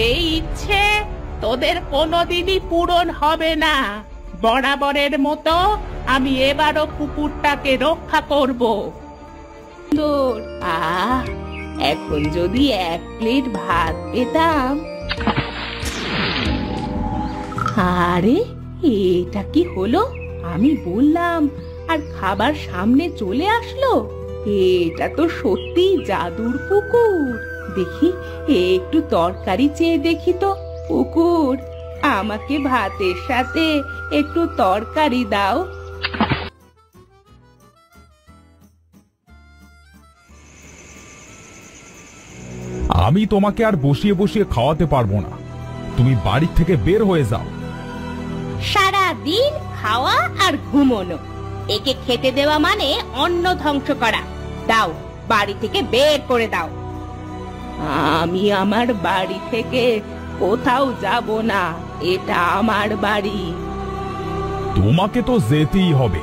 এই ইচ্ছে তোদের কোনোদিনই পূরণ হবে না। বরাবরের মতো আমি এবারও পুকুরটাকে রক্ষা করব। এখন যদি 1 প্লেট ভাত পেতাম। আরে এটা কি হলো? আমি বললাম আর খাবার সামনে চলে আসলো। এটা তো সত্যি জাদুর পুকুর। দেখি একটু তরকারি চেয়ে দেখি তো। পুকুর, আমাকে ভাতের সাথে একটু তরকারি দাও। আমি তোমাকে আর বসিয়ে বসিয়ে খাওয়াতে পারবো না, তুমি বাড়ি থেকে বের হয়ে যাও। সারা দিন খাওয়া আর ঘুমোনো, একে খেতে দেওয়া মানে অন্ন ধ্বংস করা। দাও, বাড়ি থেকে বের করে দাও। আমি আমার বাড়ি থেকে কোথাও যাব না, এটা আমার বাড়ি। তোমাকে তো যেতেই হবে,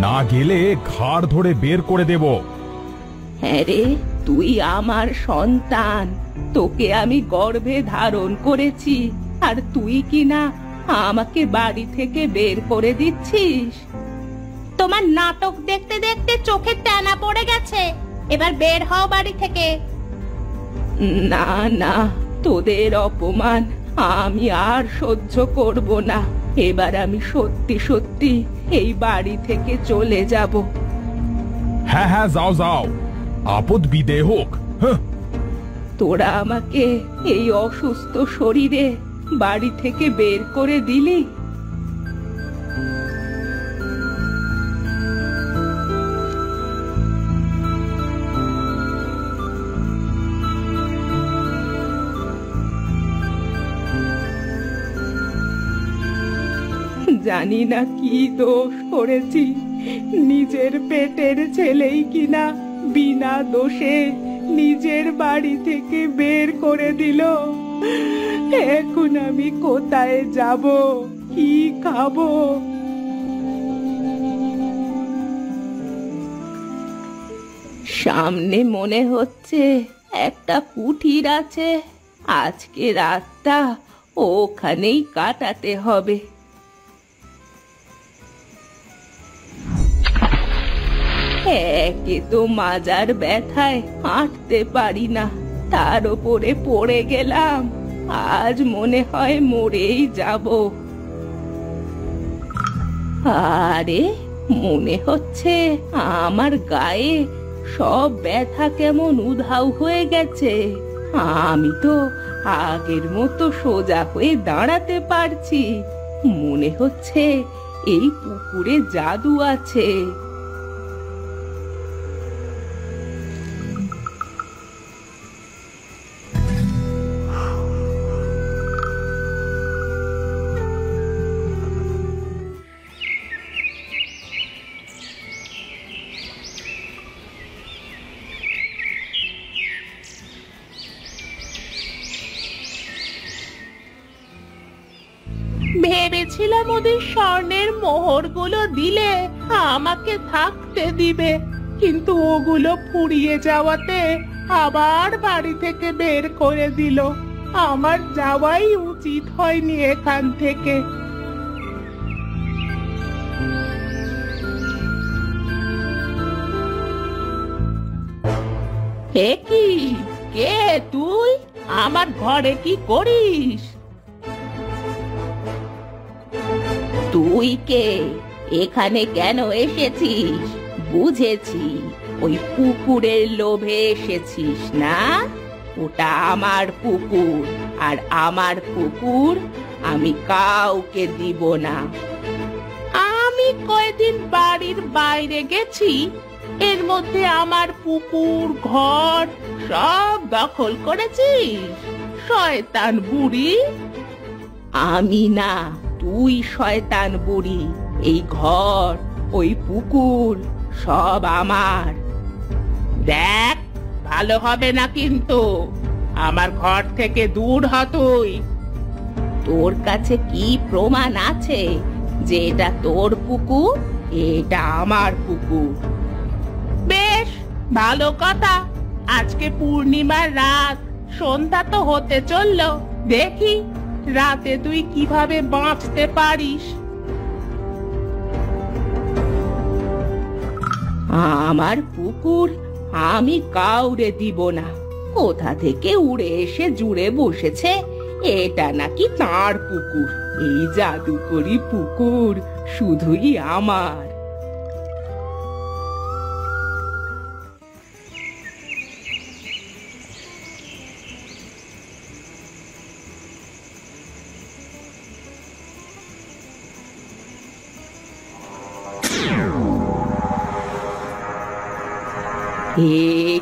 না গেলে ঘাড় ধরে বের করে দেব। হ্যাঁ রে, তুই আমার সন্তান, তোকে আমি গর্ভে ধারণ করেছি, আর তুই কিনা আমাকে বাড়ি থেকে বের করে দিচ্ছিস। তোমার নাটক দেখতে দেখতে চোখে টানা পড়ে গেছে, এবার বের হও বাড়ি থেকে। না না, তোদের অপমান আমি আর সহ্য করব না। এবার আমি সত্যি সত্যি এই বাড়ি থেকে চলে যাব। হ্যাঁ হ্যাঁ, যাও যাও, আপদ বিদেয় হোক। তোরা আমাকে এই অসুস্থ শরীরে বাড়ি থেকে বের করে দিলি। জানি না কি দোষ করেছি, নিজের পেটের ছেলেই কিনা বিনা দোষে নিজের বাড়ি থেকে বের করে দিল। এখন আমি কোথায় যাব, কি খাবো? সামনে মনে হচ্ছে একটা কুঠির আছে, আজকে রাতটা ওখানেই কাটাতে হবে। একে তো মাজার ব্যথায় হাঁটতে পারি না, তার উপরে পড়ে গেলাম, আজ মনে হয় মরেই যাব। আরে মনে হচ্ছে আমার গায়ে সব ব্যথা কেমন উধাও হয়ে গেছে। আমি তো আগের মতো সোজা হয়ে দাঁড়াতে পারছি। মনে হচ্ছে এই পুকুরে জাদু আছে। ভেবেছিলাম ওদের স্বর্ণের মোহরগুলো দিলে আমাকে থাকতে দিবে, কিন্তু ওগুলো ফুরিয়ে যাওয়াতে আবার বাড়ি থেকে বের করে দিল। আমার যাওয়াই উচিত হয়নি এখান থেকে। হে কি, কে তুই? আমার ঘরে কি করিস? তুই কে? এখানে কেন এসেছিস? বুঝেছি, ওই পুকুরের লোভে এসেছিস না? ওটা আমার পুকুর, আর আমার পুকুর আমি কাউকে দিব না। আমি কয়দিন বাড়ির বাইরে গেছি, এর মধ্যে আমার পুকুর ঘর সব দখল করেছিস? শয়তান বুড়ি! আমি না, তুই শয়তান বুড়ি। এই ঘর, ওই পুকুর সব আমার। দেখ, ভালো হবে না কিন্তু। আমার ঘর থেকে দূর হ তুই। তোর কাছে কি প্রমাণ আছে যে এটা তোর পুকুর? এটা আমার পুকুর। বেশ ভালো কথা, আজকে পূর্ণিমার রাত, সন্ধ্যা তো হতে চললো, দেখি রাতে তুই কিভাবে বাঁচতে পারিস। আমার পুকুর আমি কাউরে দিব না। কোথা থেকে উড়ে এসে জুড়ে বসেছে, এটা নাকি তার পুকুর। এই জাদুকরি পুকুর শুধুই আমার।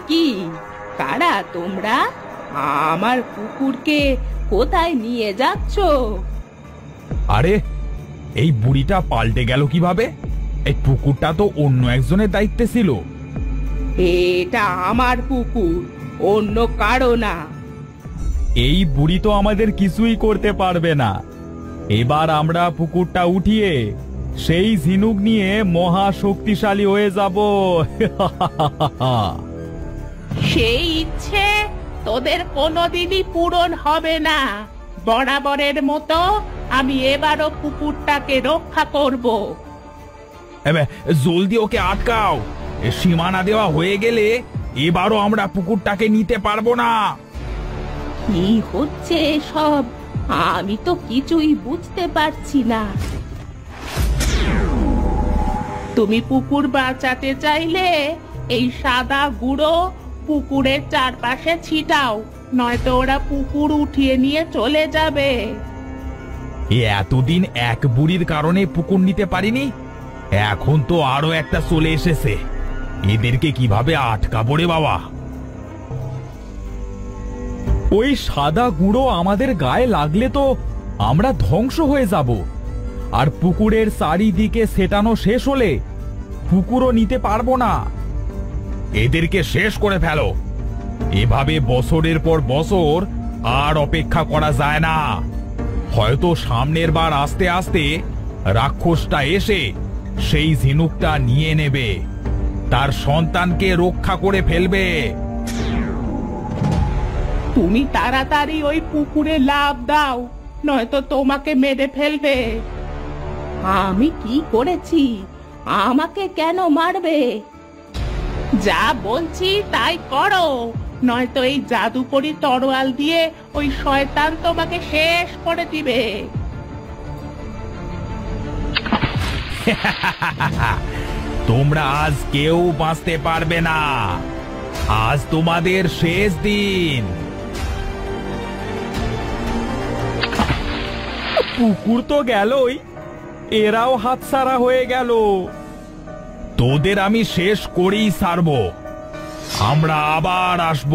কি কারা তোমরা? আমার কুকুরকে কোথায় নিয়ে যাচ্ছ? আরে এই বুড়িটা পাল্টে গেল কিভাবে? এই পুকুরটা তো অন্য একজনের দায়িত্বে ছিল। এটা আমার পুকুর, অন্য কারো না। এই বুড়ি তো আমাদের কিছুই করতে পারবে না। এবার আমরা পুকুরটা উঠিয়ে সেই ঝিনুক নিয়ে মহা শক্তিশালী হয়ে যাব। সেই ইচ্ছে তোদের কোনোদিনই পূরণ হবে না। বরাবরের মতো আমি এবারও পুকুরটাকে রক্ষা করব। জলদি ওকে আটকাও। সীমানা দেওয়া হয়ে গেলে এবারও আমরা পুকুরটাকে নিতে পারবো না। কি হচ্ছে সব? আমি তো কিছুই বুঝতে পারছি না। তুমি পুকুর বাঁচাতে চাইলে এই সাদা গুঁড়ো পুকুরের চারপাশে ছিটাও, নয়তো ওরা পুকুর উঠিয়ে নিয়ে চলে যাবে। এতদিন এক বুড়ির কারণে পুকুর নিতে পারিনি, এখন তো আরো একটা চলে এসেছে। এদেরকে কিভাবে আটকাবো রে বাবা? ওই সাদা গুঁড়ো আমাদের গায়ে লাগলে তো আমরা ধ্বংস হয়ে যাব। আর পুকুরের চারিদিকে সেটানো শেষ হলে পুকুরও নিতে পারবো না। এদেরকে শেষ করে ফেলো। এভাবে বছরের পর বছর আর অপেক্ষা করা যায় না। হয়তো সামনের বার আস্তে আস্তে রাক্ষসটা এসে সেই ঝিনুকটা নিয়ে নেবে, তার সন্তানকে রক্ষা করে ফেলবে। তুমি তাড়াতাড়ি ওই পুকুরে লাফ দাও, নয়তো তোমাকে মেরে ফেলবে। আমি কি করেছি? আমাকে কেন মারবে? যা বলছি তাই করো, নয়তো এই জাদুকরি তরোয়াল দিয়ে ওই শয়তান তোমাকে শেষ করে দিবে। তোমরা আজ কেউ বাঁচতে পারবে না। আজ তোমাদের শেষ দিন। পুকুর তো গেলই, এরাও হাতছাড়া হয়ে গেল। তোদের আমি শেষ করেই ছাড়ব। আমরা আবার আসব।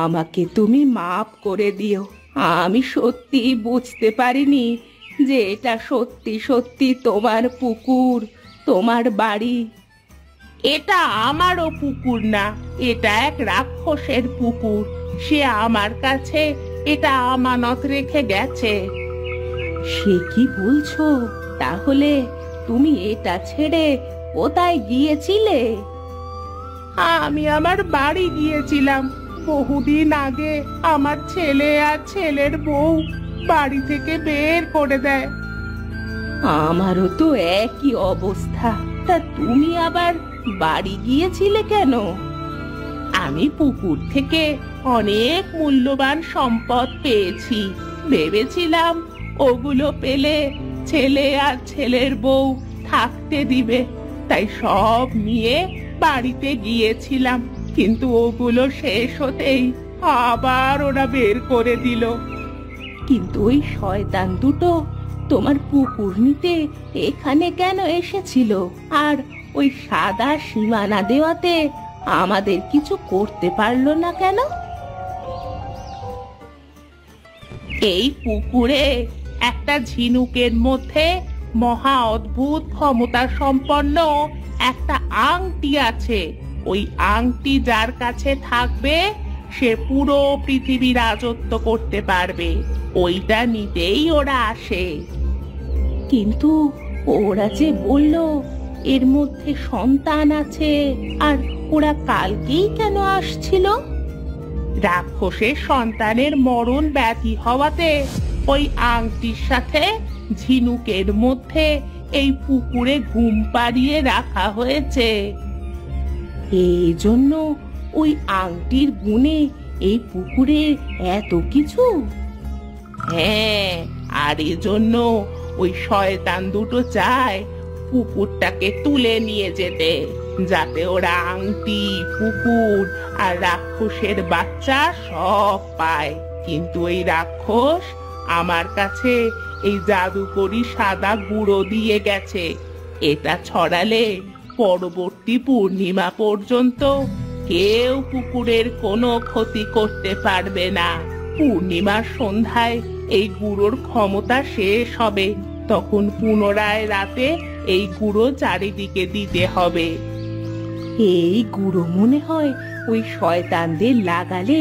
আমাকে তুমি মাফ করে দিও। আমি সত্যি বুঝতে পারিনি যে এটা সত্যি সত্যি তোমার পুকুর, তোমার বাড়ি। এটা আমারও পুকুর না, এটা এক রাক্ষসের পুকুর। সে আমার কাছে এটা আমানত রেখে গেছে। সে কি বলছো? তাহলে তুমি এটা ছেড়ে কোথায় গিয়েছিলে? আমি আমার বাড়ি গিয়েছিলাম। বহুদিন আগে আমার ছেলে আর ছেলের বউ বাড়ি থেকে বের করে দেয়। আমারও তো একই অবস্থা। তা তুমি আবার বাড়ি গিয়েছিলে কেন? আমি পুকুর থেকে অনেক মূল্যবান সম্পদ পেয়েছি। ভেবেছিলাম ওগুলো পেলে ছেলে আর ছেলের বউ থাকতে দিবে, তাই সব নিয়ে বাড়িতে গিয়েছিলাম। কিন্তু ওগুলো শেষ হতেই আবার ওরা বের করে দিল। কিন্তু ওই শয়তান দুটো তোমার পুকুর নিতে এখানে কেন এসেছিল? আর ওই সাদা সীমানা দেওয়াতে আমাদের কিছু করতে পারলো না কেন? এই পুকুরে একটা ঝিনুকের মধ্যে মহা অদ্ভুত ক্ষমতা সম্পন্ন একটা আংটি আছে। ওই আংটি যার কাছে থাকবে সে পুরো পৃথিবী রাজত্ব করতে পারবে। ওইটা নিতেই ওরা আসে। কিন্তু ওরা যে বলল এর মধ্যে সন্তান আছে, আর ওরা কালকেই কেন আসছিল? রাক্ষসের সন্তানের মরণ ব্যাধি হওয়াতে ওই আংটির সাথে ঝিনুকের মধ্যে এই পুকুরে ঘুম পাড়িয়ে রাখা হয়েছে। এই জন্য ওই আংটির গুণে এই পুকুরে এত কিছু। হ্যাঁ, আর এজন্য ওই শয়তান দুটো চায় পুকুরটাকে তুলে নিয়ে যেতে, যাতে ওরা আংটি, পুকুর আর রাক্ষসের বাচ্চা সব পায়। কিন্তু এই রাক্ষস আমার কাছে এই জাদুকরি সাদা গুঁড়ো দিয়ে গেছে। এটা ছড়ালে পরবর্তী পূর্ণিমা পর্যন্ত কেউ পুকুরের কোনো ক্ষতি করতে পারবে না। পূর্ণিমার সন্ধ্যায় এই গুঁড়োর ক্ষমতা শেষ হবে, তখন পুনরায় রাতে এই গুঁড়ো চারিদিকে দিতে হবে। এই গুঁড়ো মনে হয় ওই শয়তানদের লাগালে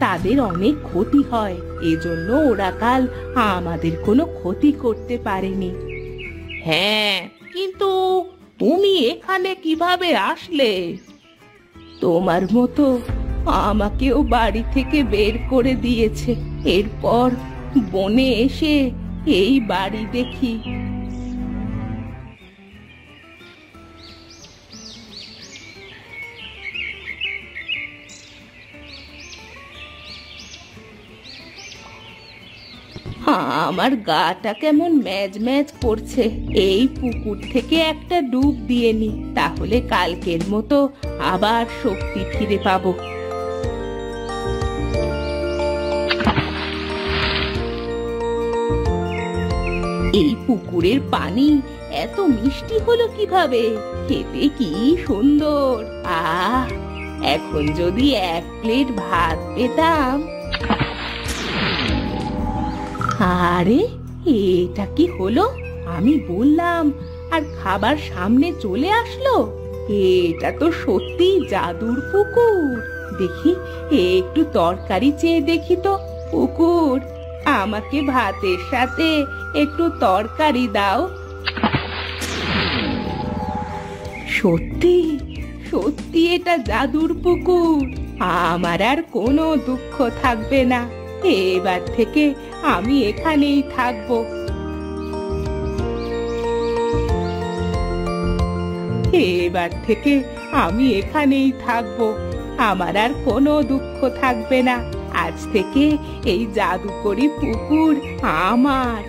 তাদের অনেক ক্ষতি হয়, এজন্য ওরা কাল আমাদের কোনো ক্ষতি করতে পারেনি। হ্যাঁ, কিন্তু তুমি এখানে কিভাবে আসলে? তোমার মতো আমাকেও বাড়ি থেকে বের করে দিয়েছে। এরপর বনে এসে এই বাড়ি দেখি। আমার গাটা কেমন ম্যাজ ম্যাজ করছে। এই পুকুর থেকে একটা ডুব দিয়ে নি, তাহলে কালকের মতো আবার শক্তি ফিরে পাবো। এই পুকুরের পানি এত মিষ্টি হলো কিভাবে? খেতে কি সুন্দর! এখন যদি এক প্লেট ভাত পেতাম। আরে, এটা কি হলো? আমি বললাম আর খাবার সামনে চলে আসলো। এটা তো সত্যি জাদুর পুকুর। দেখি, একটু তরকারি চেয়ে দেখি তো। পুকুর, আমাকে ভাতের সাথে একটু তরকারি দাও। সত্যি সত্যি এটা জাদুর পুকুর। আমার আর কোনো দুঃখ থাকবে না। এবার থেকে আমি এখানেই থাকবো। এবার থেকে আমি এখানেই থাকবো। আমার আর কোনো দুঃখ থাকবে না। আজ থেকে এই জাদুকরি পুকুর আমার।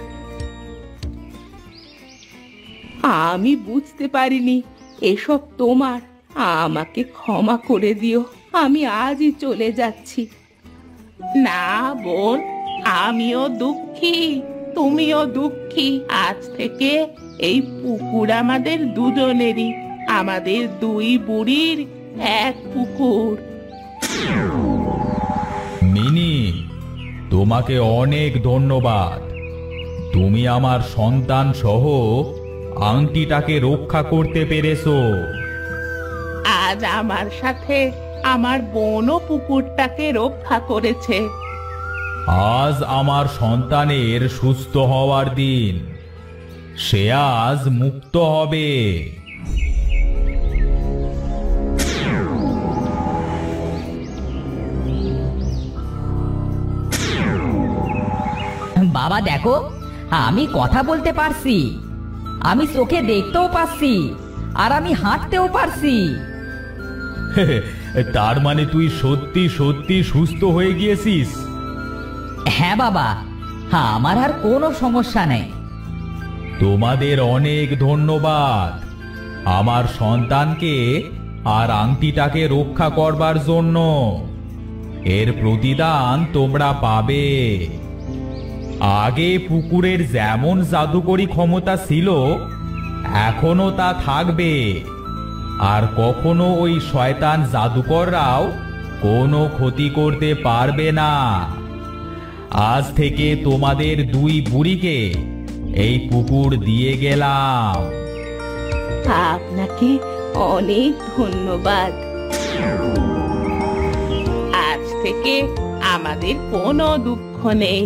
আমি বুঝতে পারিনি এসব তোমার। আমাকে ক্ষমা করে দিও। আমি আজই চলে যাচ্ছি। না বোন, আমিও দুঃখী, তুমিও দুঃখী। আজ থেকে এই পুকুর আমাদের দুজনেরই। আমাদের দুই বুড়ির এক পুকুর। মিনি, তোমাকে অনেক ধন্যবাদ। তুমি আমার সন্তান সহ আংটিটাকে রক্ষা করতে পেরেছো। আজ আমার সাথে আমার বোনও পুকুরটাকে রক্ষা করেছে। আজ আমার সন্তানের সুস্থ হওয়ার দিন। সে আজ মুক্ত হবে। বাবা দেখো, আমি কথা বলতে পারছি, আমি চোখে দেখতেও পাচ্ছি, আর আমি হাঁটতেও পারছি। তার মানে তুই সত্যি সত্যি সুস্থ হয়ে গিয়েছিস? হ্যাঁ বাবা, আমার আর কোনো সমস্যা নেই। তোমাদের অনেক ধন্যবাদ আমার সন্তানকে আর আংটিটাকে রক্ষা করবার জন্য। এর প্রতিদান তোমরা পাবে। আগে পুকুরের যেমন জাদুকরি ক্ষমতা ছিল, এখনো তা থাকবে। আর কখনো ওই শয়তান জাদুকররাও কোনো ক্ষতি করতে পারবে না। আজ থেকে তোমাদের দুই বুড়িকে এই পুকুর দিয়ে গেলাম। আপনাকে অনেক ধন্যবাদ। আজ থেকে আমাদের কোনো দুঃখ নেই।